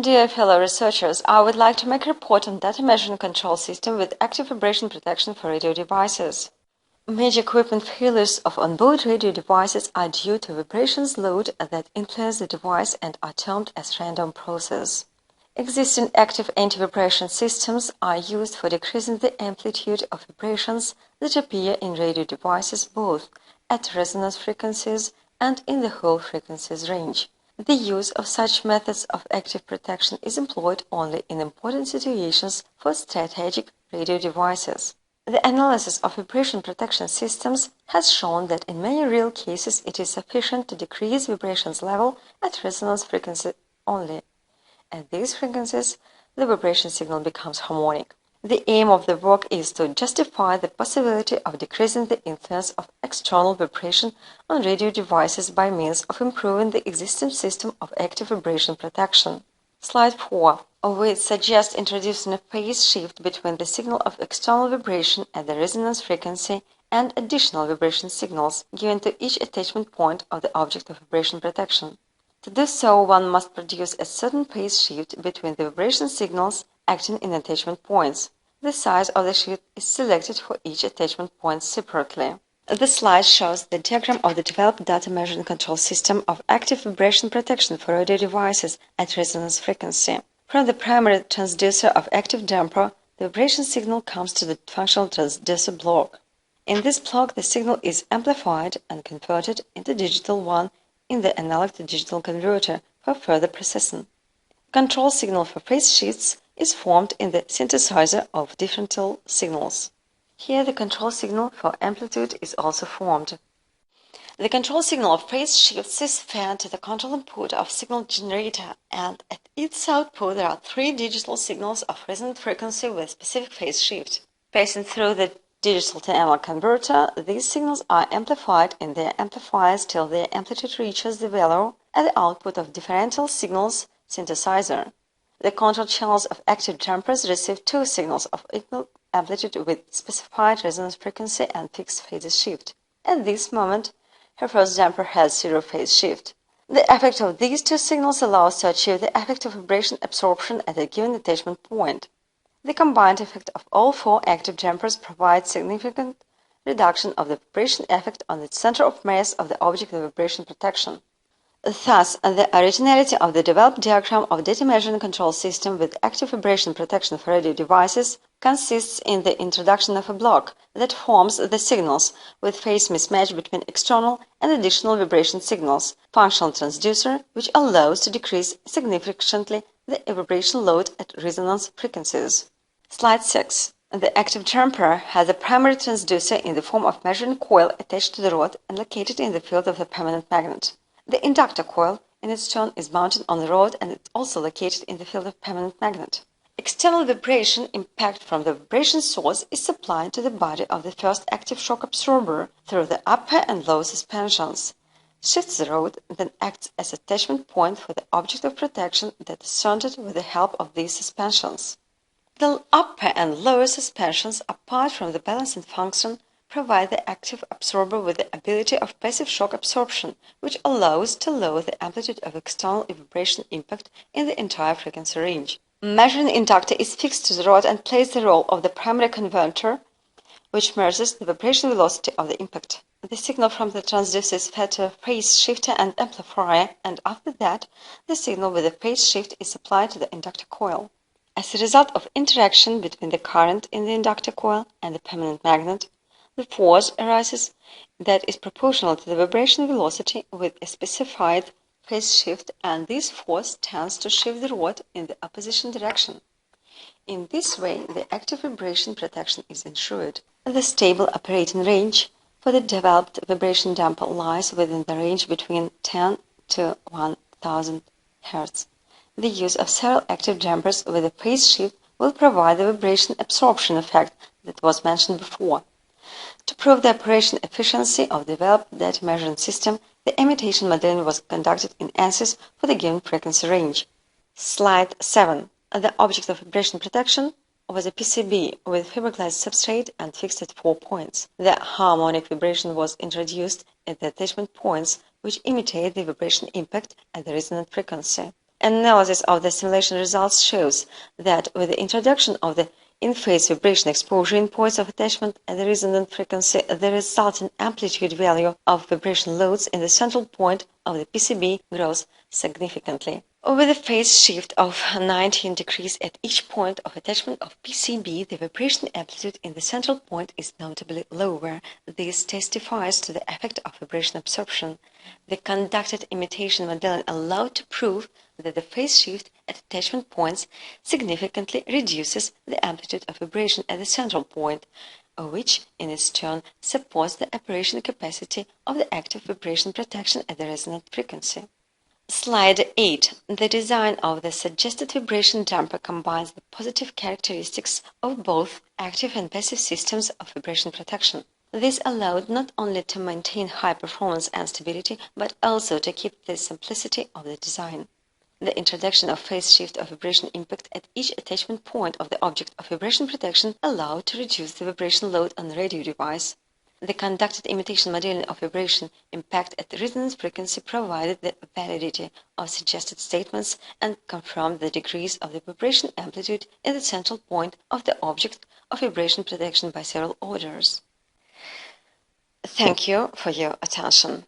Dear fellow researchers, I would like to make a report on data measuring control system with active vibration protection for radio devices. Major equipment failures of onboard radio devices are due to vibrations load that influence the device and are termed as random process. Existing active anti-vibration systems are used for decreasing the amplitude of vibrations that appear in radio devices both at resonance frequencies and in the whole frequencies range. The use of such methods of active protection is employed only in important situations for strategic radio devices. The analysis of vibration protection systems has shown that in many real cases it is sufficient to decrease vibrations level at resonance frequency only. At these frequencies, the vibration signal becomes harmonic. The aim of the work is to justify the possibility of decreasing the influence of external vibration on radio devices by means of improving the existing system of active vibration protection. Slide 4. We suggest introducing a phase shift between the signal of external vibration at the resonance frequency and additional vibration signals given to each attachment point of the object of vibration protection. To do so, one must produce a certain phase shift between the vibration signals acting in attachment points. The size of the shift is selected for each attachment point separately. The slide shows the diagram of the developed data measuring control system of active vibration protection for radio devices at resonance frequency. From the primary transducer of active damper, the vibration signal comes to the functional transducer block. In this block, the signal is amplified and converted into digital one in the analog-to-digital converter for further processing. Control signal for phase shifts is formed in the synthesizer of differential signals. Here the control signal for amplitude is also formed. The control signal of phase shifts is fed to the control input of signal generator, and at its output there are three digital signals of resonant frequency with specific phase shift. Passing through the digital to analog converter, these signals are amplified in their amplifiers till their amplitude reaches the value at the output of differential signals synthesizer. The control channels of active dampers receive two signals of equal amplitude with specified resonance frequency and fixed phase shift. At this moment, her first damper has zero phase shift. The effect of these two signals allows to achieve the effect of vibration absorption at a given attachment point. The combined effect of all four active dampers provides significant reduction of the vibration effect on the center of mass of the object of vibration protection. Thus, the originality of the developed diagram of data measuring control system with active vibration protection for radio devices consists in the introduction of a block that forms the signals with phase mismatch between external and additional vibration signals, functional transducer, which allows to decrease significantly the vibration load at resonance frequencies. Slide 6. The active damper has a primary transducer in the form of measuring coil attached to the rod and located in the field of the permanent magnet. The inductor coil, in its turn, is mounted on the rod and is also located in the field of permanent magnet. External vibration impact from the vibration source is supplied to the body of the first active shock absorber through the upper and lower suspensions. Shifts the rod, then acts as attachment point for the object of protection that is centered with the help of these suspensions. The upper and lower suspensions, apart from the balancing function, provide the active absorber with the ability of passive shock absorption, which allows to lower the amplitude of external vibration impact in the entire frequency range. Measuring inductor is fixed to the rod and plays the role of the primary converter, which measures the vibration velocity of the impact. The signal from the transducer is fed to a phase shifter and amplifier, and after that, the signal with the phase shift is supplied to the inductor coil. As a result of interaction between the current in the inductor coil and the permanent magnet, the force arises that is proportional to the vibration velocity with a specified phase shift, and this force tends to shift the rod in the opposition direction. In this way, the active vibration protection is ensured. The stable operating range for the developed vibration damper lies within the range between 10 to 1000 Hz. The use of several active dampers with a phase shift will provide the vibration absorption effect that was mentioned before. To prove the operation efficiency of the developed data measuring system, the imitation modeling was conducted in ANSYS for the given frequency range. Slide 7. The object of vibration protection was a PCB with fiberglass substrate and fixed at 4 points. The harmonic vibration was introduced at the attachment points, which imitate the vibration impact at the resonant frequency. Analysis of the simulation results shows that with the introduction of the in-phase vibration exposure in points of attachment at the resonant frequency, the resultant amplitude value of vibration loads in the central point of the PCB grows significantly. With a phase shift of 19 degrees at each point of attachment of PCB, the vibration amplitude in the central point is notably lower. This testifies to the effect of vibration absorption. The conducted imitation modeling allowed to prove that the phase shift at attachment points significantly reduces the amplitude of vibration at the central point, which in its turn supports the operation capacity of the active vibration protection at the resonant frequency. Slide 8. The design of the suggested vibration damper combines the positive characteristics of both active and passive systems of vibration protection. This allowed not only to maintain high performance and stability, but also to keep the simplicity of the design. The introduction of phase shift of vibration impact at each attachment point of the object of vibration protection allowed to reduce the vibration load on the radio device. The conducted imitation modeling of vibration impact at the resonance frequency provided the validity of suggested statements and confirmed the degrees of the vibration amplitude in the central point of the object of vibration protection by several orders. Thank you for your attention.